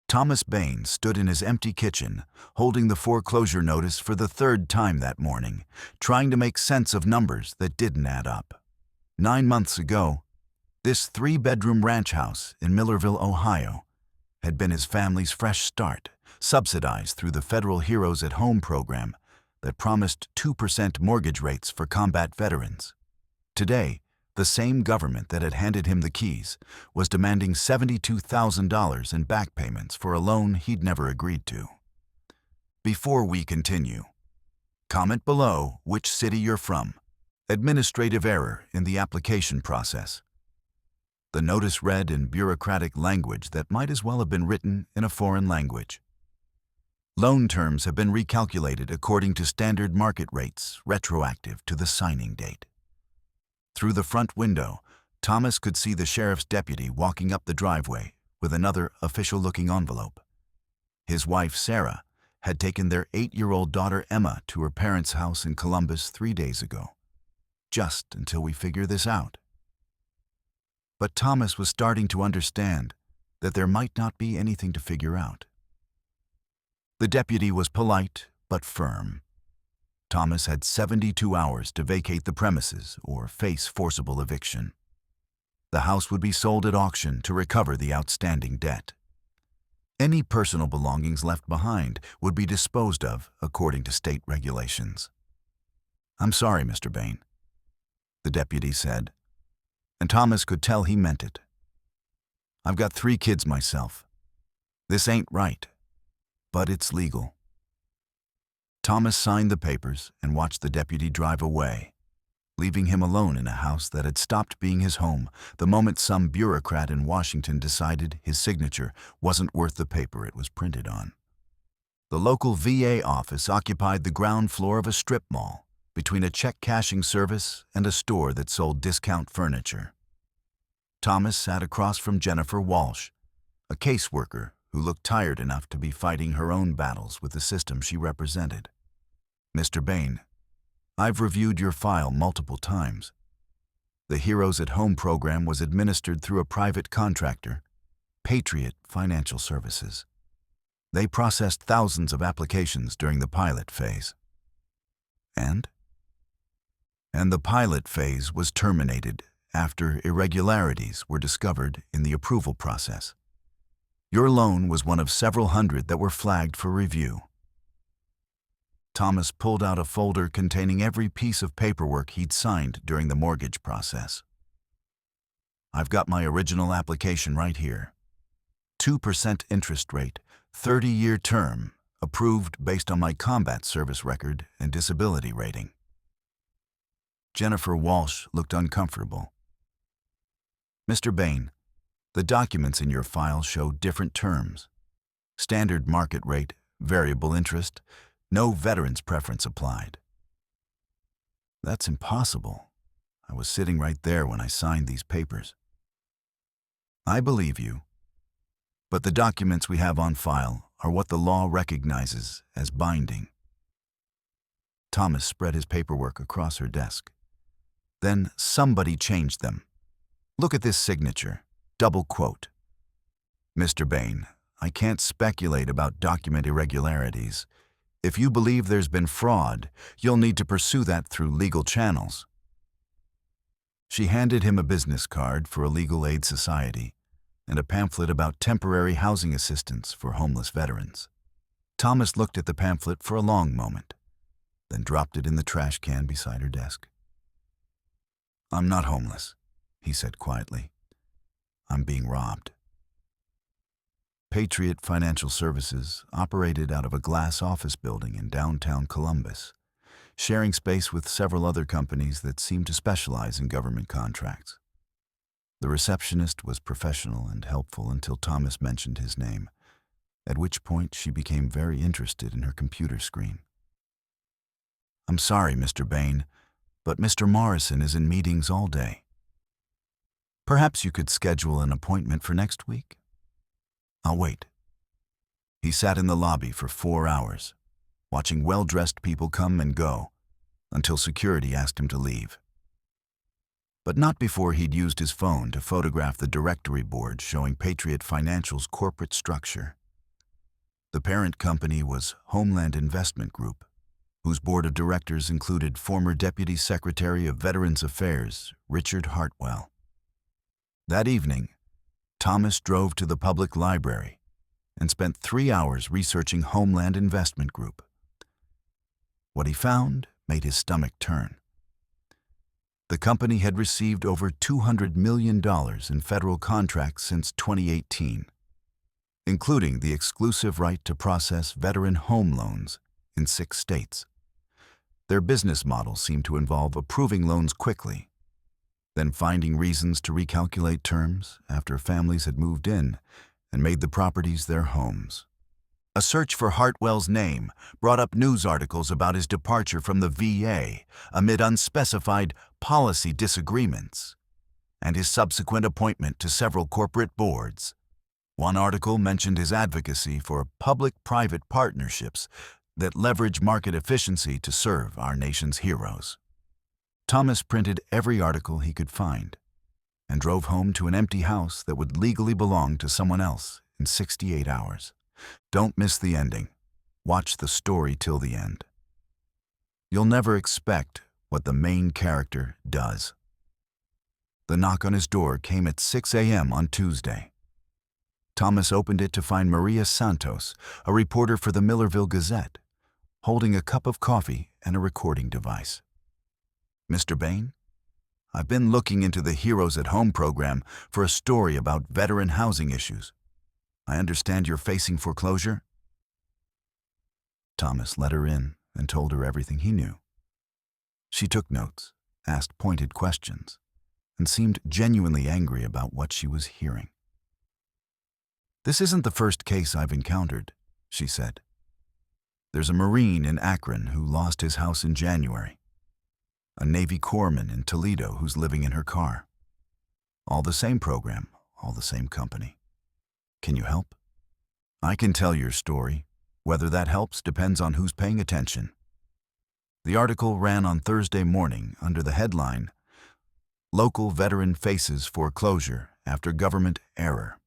Thomas Bain stood in his empty kitchen, holding the foreclosure notice for the third time that morning, trying to make sense of numbers that didn't add up. 9 months ago, this 3-bedroom ranch house in Millerville, Ohio, had been his family's fresh start, subsidized through the federal Heroes at Home program that promised 2% mortgage rates for combat veterans. Today, the same government that had handed him the keys was demanding $72,000 in back payments for a loan he'd never agreed to. Before we continue, comment below which city you're from. Administrative error in the application process. The notice read in bureaucratic language that might as well have been written in a foreign language. Loan terms have been recalculated according to standard market rates, retroactive to the signing date. Through the front window, Thomas could see the sheriff's deputy walking up the driveway with another official-looking envelope. His wife, Sarah, had taken their 8-year-old daughter, Emma, to her parents' house in Columbus 3 days ago. Just until we figure this out. But Thomas was starting to understand that there might not be anything to figure out. The deputy was polite but firm. Thomas had 72 hours to vacate the premises or face forcible eviction. The house would be sold at auction to recover the outstanding debt. Any personal belongings left behind would be disposed of according to state regulations. "I'm sorry, Mr. Bain," the deputy said, and Thomas could tell he meant it. "I've got 3 kids myself. This ain't right, but it's legal." Thomas signed the papers and watched the deputy drive away, leaving him alone in a house that had stopped being his home the moment some bureaucrat in Washington decided his signature wasn't worth the paper it was printed on. The local VA office occupied the ground floor of a strip mall between a check-cashing service and a store that sold discount furniture. Thomas sat across from Jennifer Walsh, a caseworker who looked tired enough to be fighting her own battles with the system she represented. "Mr. Bain, I've reviewed your file multiple times. The Heroes at Home program was administered through a private contractor, Patriot Financial Services. They processed thousands of applications during the pilot phase. And the pilot phase was terminated after irregularities were discovered in the approval process. Your loan was one of several hundred that were flagged for review." Thomas pulled out a folder containing every piece of paperwork he'd signed during the mortgage process. "I've got my original application right here. 2% interest rate, 30-year term, approved based on my combat service record and disability rating." Jennifer Walsh looked uncomfortable. "Mr. Bain, the documents in your file show different terms. Standard market rate, variable interest, no veteran's preference applied." "That's impossible. I was sitting right there when I signed these papers." "I believe you. But the documents we have on file are what the law recognizes as binding." Thomas spread his paperwork across her desk. "Then somebody changed them. Look at this signature. Double quote. Mr. Bain, I can't speculate about document irregularities. If you believe there's been fraud, you'll need to pursue that through legal channels." She handed him a business card for a legal aid society and a pamphlet about temporary housing assistance for homeless veterans. Thomas looked at the pamphlet for a long moment, then dropped it in the trash can beside her desk. "I'm not homeless," he said quietly. "I'm being robbed." Patriot Financial Services operated out of a glass office building in downtown Columbus, sharing space with several other companies that seemed to specialize in government contracts. The receptionist was professional and helpful until Thomas mentioned his name, at which point she became very interested in her computer screen. "I'm sorry, Mr. Bain, but Mr. Morrison is in meetings all day. Perhaps you could schedule an appointment for next week?" "I'll wait." He sat in the lobby for 4 hours, watching well-dressed people come and go, until security asked him to leave. But not before he'd used his phone to photograph the directory board showing Patriot Financial's corporate structure. The parent company was Homeland Investment Group, whose board of directors included former Deputy Secretary of Veterans Affairs, Richard Hartwell. That evening, Thomas drove to the public library and spent 3 hours researching Homeland Investment Group. What he found made his stomach turn. The company had received over $200 million in federal contracts since 2018, including the exclusive right to process veteran home loans in 6 states. Their business model seemed to involve approving loans quickly, then finding reasons to recalculate terms after families had moved in and made the properties their homes. A search for Hartwell's name brought up news articles about his departure from the VA amid unspecified policy disagreements, and his subsequent appointment to several corporate boards. One article mentioned his advocacy for public-private partnerships that leverage market efficiency to serve our nation's heroes. Thomas printed every article he could find and drove home to an empty house that would legally belong to someone else in 68 hours. Don't miss the ending. Watch the story till the end. You'll never expect what the main character does. The knock on his door came at 6 a.m. on Tuesday. Thomas opened it to find Maria Santos, a reporter for the Millerville Gazette, holding a cup of coffee and a recording device. "Mr. Bain, I've been looking into the Heroes at Home program for a story about veteran housing issues. I understand you're facing foreclosure?" Thomas let her in and told her everything he knew. She took notes, asked pointed questions, and seemed genuinely angry about what she was hearing. "This isn't the first case I've encountered," she said. "There's a Marine in Akron who lost his house in January. A Navy corpsman in Toledo who's living in her car. All the same program, all the same company. Can you help? I can tell your story. Whether that helps depends on who's paying attention." The article ran on Thursday morning under the headline, "Local Veteran Faces Foreclosure After Government Error."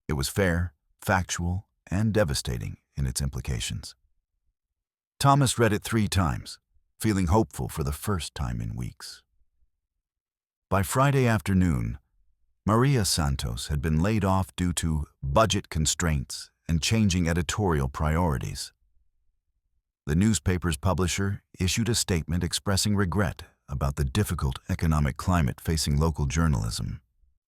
It was fair, factual, and devastating in its implications. Thomas read it 3 times, feeling hopeful for the first time in weeks. By Friday afternoon, Maria Santos had been laid off due to budget constraints and changing editorial priorities. The newspaper's publisher issued a statement expressing regret about the difficult economic climate facing local journalism.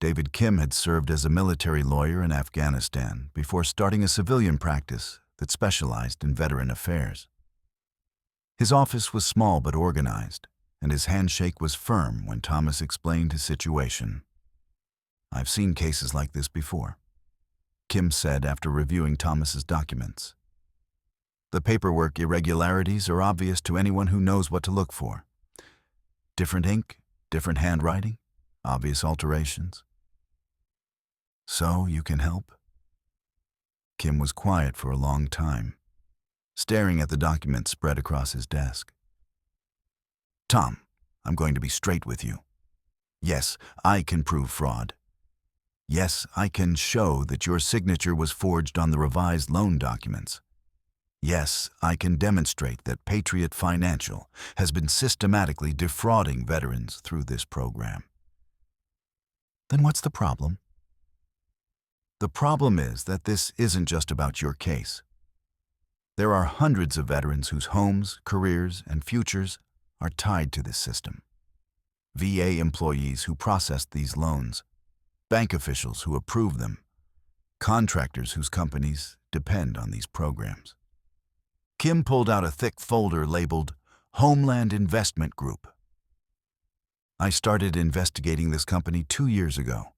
David Kim had served as a military lawyer in Afghanistan before starting a civilian practice that specialized in veteran affairs. His office was small but organized, and his handshake was firm when Thomas explained his situation. "I've seen cases like this before," Kim said after reviewing Thomas's documents. "The paperwork irregularities are obvious to anyone who knows what to look for. Different ink, different handwriting, obvious alterations. So you can help?" Kim was quiet for a long time, staring at the documents spread across his desk. "Tom, I'm going to be straight with you. Yes, I can prove fraud. Yes, I can show that your signature was forged on the revised loan documents. Yes, I can demonstrate that Patriot Financial has been systematically defrauding veterans through this program." "Then what's the problem?" "The problem is that this isn't just about your case. There are hundreds of veterans whose homes, careers, and futures are tied to this system. VA employees who processed these loans, bank officials who approve them, contractors whose companies depend on these programs." Kim pulled out a thick folder labeled Homeland Investment Group. "I started investigating this company 2 years ago.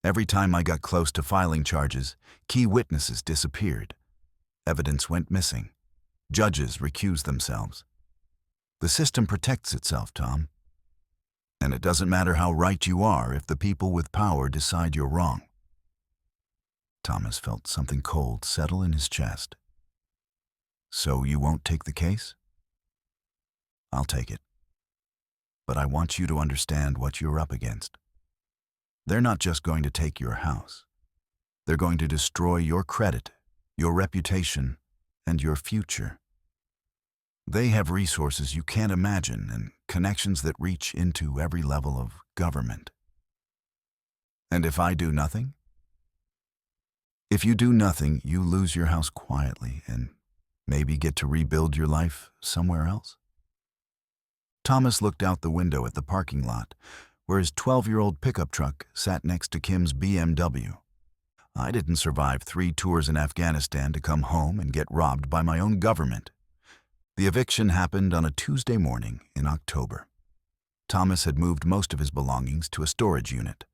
Every time I got close to filing charges, key witnesses disappeared. Evidence went missing. Judges recused themselves. The system protects itself, Tom. And it doesn't matter how right you are if the people with power decide you're wrong." Thomas felt something cold settle in his chest. "So you won't take the case?" "I'll take it. But I want you to understand what you're up against. They're not just going to take your house. They're going to destroy your credit your reputation, and your future. They have resources you can't imagine and connections that reach into every level of government. And if I do nothing? If you do nothing, you lose your house quietly and maybe get to rebuild your life somewhere else. Thomas looked out the window at the parking lot, where his 12-year-old pickup truck sat next to Kim's BMW. I didn't survive 3 tours in Afghanistan to come home and get robbed by my own government. The eviction happened on a Tuesday morning in October. Thomas had moved most of his belongings to a storage unit,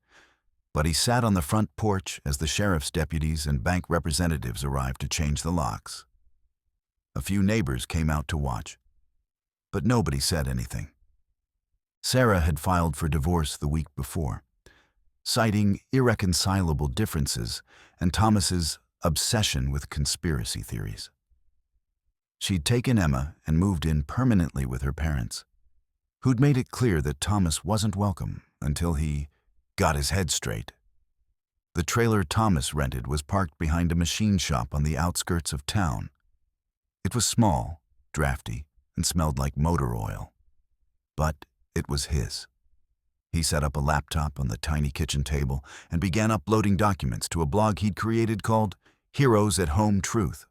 but he sat on the front porch as the sheriff's deputies and bank representatives arrived to change the locks. A few neighbors came out to watch, but nobody said anything. Sarah had filed for divorce the week before, citing irreconcilable differences and Thomas's obsession with conspiracy theories. She'd taken Emma and moved in permanently with her parents, who'd made it clear that Thomas wasn't welcome until he got his head straight. The trailer Thomas rented was parked behind a machine shop on the outskirts of town. It was small, drafty, and smelled like motor oil. But it was his. He set up a laptop on the tiny kitchen table and began uploading documents to a blog he'd created called Heroes at Home Truth.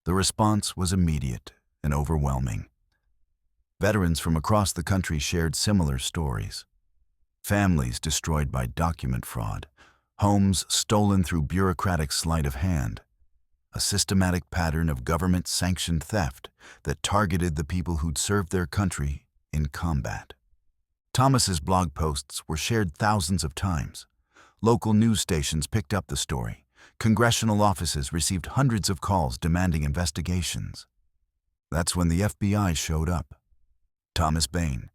The response was immediate and overwhelming. Veterans from across the country shared similar stories. Families destroyed by document fraud, homes stolen through bureaucratic sleight of hand, a systematic pattern of government-sanctioned theft that targeted the people who'd served their country in combat. Thomas's blog posts were shared thousands of times. Local news stations picked up the story. Congressional offices received hundreds of calls demanding investigations. That's when the FBI showed up. Thomas Bain,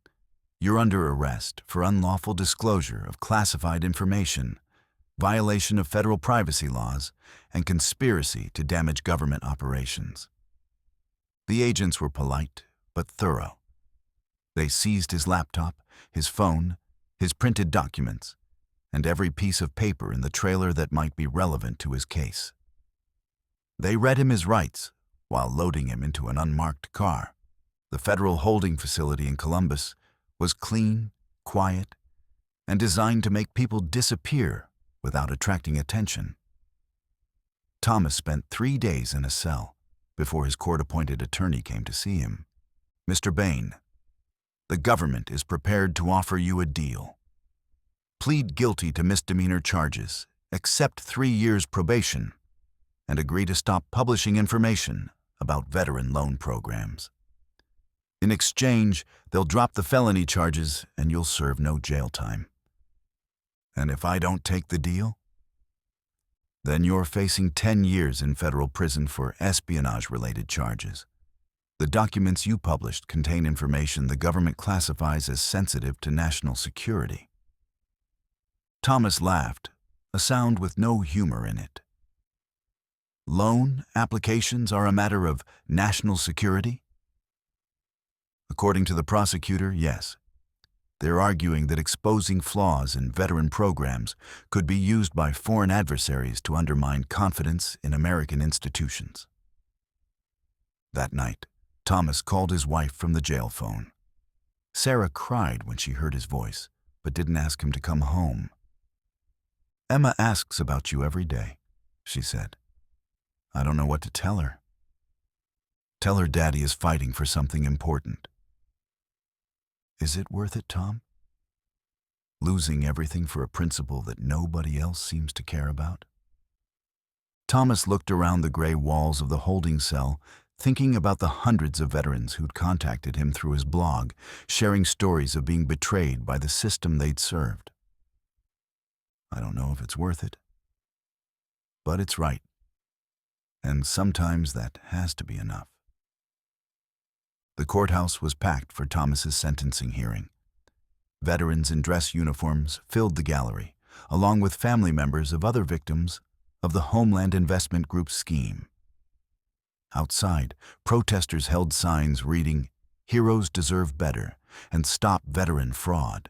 you're under arrest for unlawful disclosure of classified information, violation of federal privacy laws, and conspiracy to damage government operations. The agents were polite but thorough. They seized his laptop, his phone, his printed documents, and every piece of paper in the trailer that might be relevant to his case. They read him his rights while loading him into an unmarked car. The federal holding facility in Columbus was clean, quiet, and designed to make people disappear without attracting attention. Thomas spent 3 days in a cell before his court-appointed attorney came to see him. Mr. Bain, the government is prepared to offer you a deal. Plead guilty to misdemeanor charges, accept 3 years probation, and agree to stop publishing information about veteran loan programs. In exchange, they'll drop the felony charges and you'll serve no jail time. And if I don't take the deal, then you're facing 10 years in federal prison for espionage-related charges. The documents you published contain information the government classifies as sensitive to national security. Thomas laughed, a sound with no humor in it. Loan applications are a matter of national security? According to the prosecutor, yes. They're arguing that exposing flaws in veteran programs could be used by foreign adversaries to undermine confidence in American institutions. That night, Thomas called his wife from the jail phone. Sarah cried when she heard his voice, but didn't ask him to come home. Emma asks about you every day, she said. I don't know what to tell her. Tell her Daddy is fighting for something important. Is it worth it, Tom? Losing everything for a principle that nobody else seems to care about? Thomas looked around the gray walls of the holding cell, thinking about the hundreds of veterans who'd contacted him through his blog, sharing stories of being betrayed by the system they'd served. I don't know if it's worth it, but it's right. And sometimes that has to be enough. The courthouse was packed for Thomas's sentencing hearing. Veterans in dress uniforms filled the gallery, along with family members of other victims of the Homeland Investment Group's scheme. Outside, protesters held signs reading, "Heroes deserve better," and "Stop veteran fraud."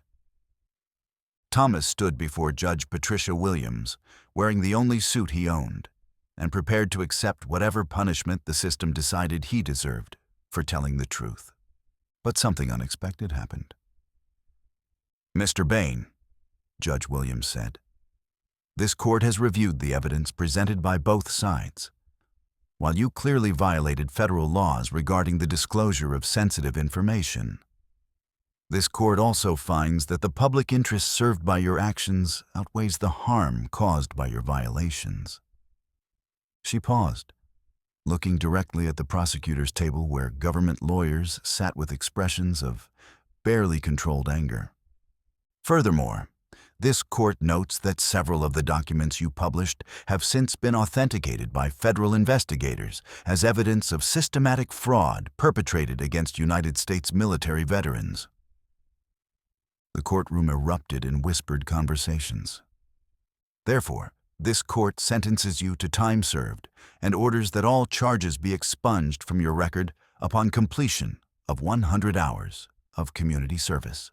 Thomas stood before Judge Patricia Williams, wearing the only suit he owned, and prepared to accept whatever punishment the system decided he deserved for telling the truth. But something unexpected happened. "Mr. Bain," Judge Williams said, "this court has reviewed the evidence presented by both sides. While you clearly violated federal laws regarding the disclosure of sensitive information, this court also finds that the public interest served by your actions outweighs the harm caused by your violations." She paused, looking directly at the prosecutor's table where government lawyers sat with expressions of barely controlled anger. "Furthermore, this court notes that several of the documents you published have since been authenticated by federal investigators as evidence of systematic fraud perpetrated against United States military veterans." The courtroom erupted in whispered conversations. "Therefore, this court sentences you to time served and orders that all charges be expunged from your record upon completion of 100 hours of community service."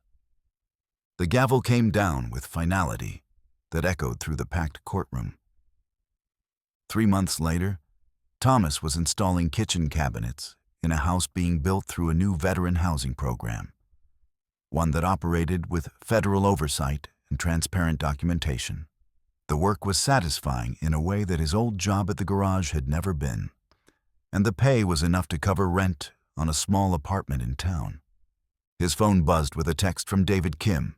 The gavel came down with finality that echoed through the packed courtroom. 3 months later, Thomas was installing kitchen cabinets in a house being built through a new veteran housing program, one that operated with federal oversight and transparent documentation. The work was satisfying in a way that his old job at the garage had never been, and the pay was enough to cover rent on a small apartment in town. His phone buzzed with a text from David Kim.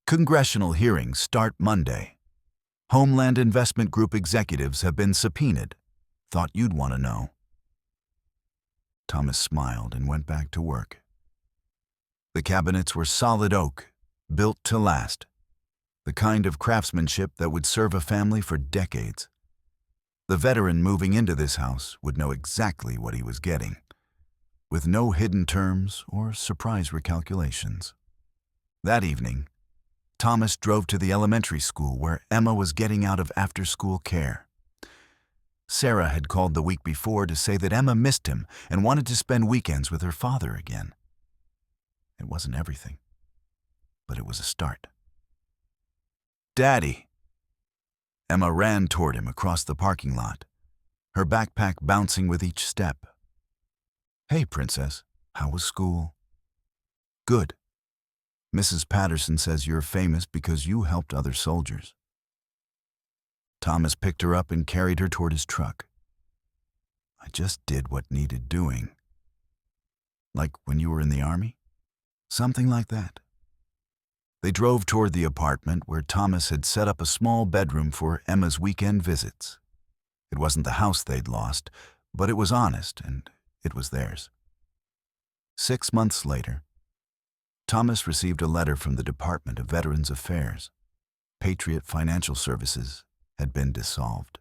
"Congressional hearings start Monday. Homeland Investment Group executives have been subpoenaed. Thought you'd want to know." Thomas smiled and went back to work. The cabinets were solid oak, built to last, the kind of craftsmanship that would serve a family for decades. The veteran moving into this house would know exactly what he was getting, with no hidden terms or surprise recalculations. That evening, Thomas drove to the elementary school where Emma was getting out of after-school care. Sarah had called the week before to say that Emma missed him and wanted to spend weekends with her father again. It wasn't everything, but it was a start. "Daddy!" Emma ran toward him across the parking lot, her backpack bouncing with each step. "Hey, Princess, how was school?" "Good. Mrs. Patterson says you're famous because you helped other soldiers." Thomas picked her up and carried her toward his truck. "I just did what needed doing." "Like when you were in the Army?" "Something like that." They drove toward the apartment where Thomas had set up a small bedroom for Emma's weekend visits. It wasn't the house they'd lost, but it was honest and it was theirs. 6 months later, Thomas received a letter from the Department of Veterans Affairs. Patriot Financial Services had been dissolved.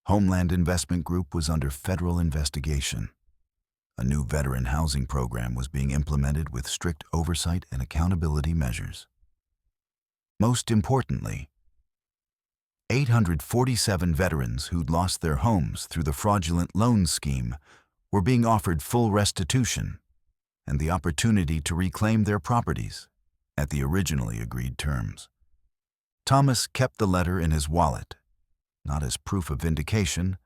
Homeland Investment Group was under federal investigation. A new veteran housing program was being implemented with strict oversight and accountability measures. Most importantly, 847 veterans who'd lost their homes through the fraudulent loan scheme were being offered full restitution and the opportunity to reclaim their properties at the originally agreed terms. Thomas kept the letter in his wallet, not as proof of vindication,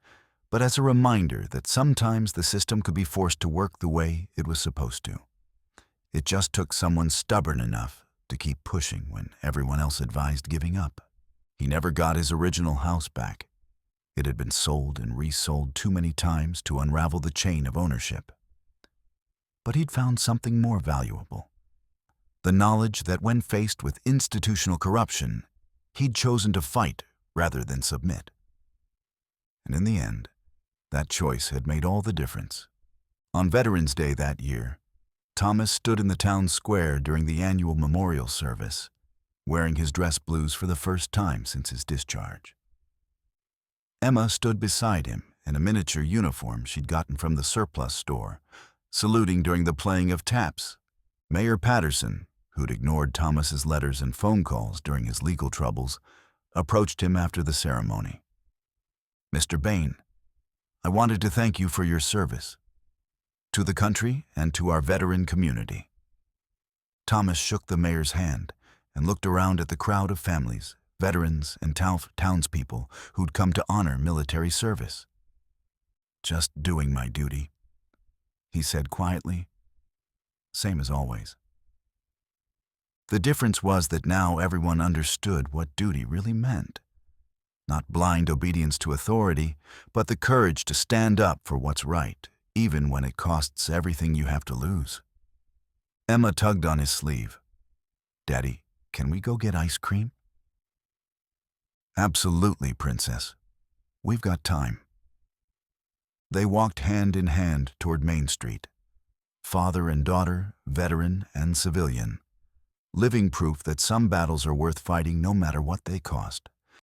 but as a reminder that sometimes the system could be forced to work the way it was supposed to. It just took someone stubborn enough to keep pushing when everyone else advised giving up. He never got his original house back. It had been sold and resold too many times to unravel the chain of ownership. But he'd found something more valuable: the knowledge that when faced with institutional corruption, he'd chosen to fight rather than submit. And in the end, that choice had made all the difference. On Veterans Day that year, Thomas stood in the town square during the annual memorial service, wearing his dress blues for the first time since his discharge. Emma stood beside him in a miniature uniform she'd gotten from the surplus store, saluting during the playing of taps. Mayor Patterson, who'd ignored Thomas's letters and phone calls during his legal troubles, approached him after the ceremony. "Mr. Bain, I wanted to thank you for your service to the country and to our veteran community." Thomas shook the mayor's hand and looked around at the crowd of families veterans and townspeople who'd come to honor military service. "Just doing my duty," he said quietly, same as always. The difference was that now everyone understood what duty really meant. Not blind obedience to authority, but the courage to stand up for what's right, even when it costs everything you have to lose. Emma tugged on his sleeve. "Daddy, can we go get ice cream?" "Absolutely, Princess. We've got time." They walked hand in hand toward Main Street. Father and daughter, veteran and civilian. Living proof that some battles are worth fighting no matter what they cost.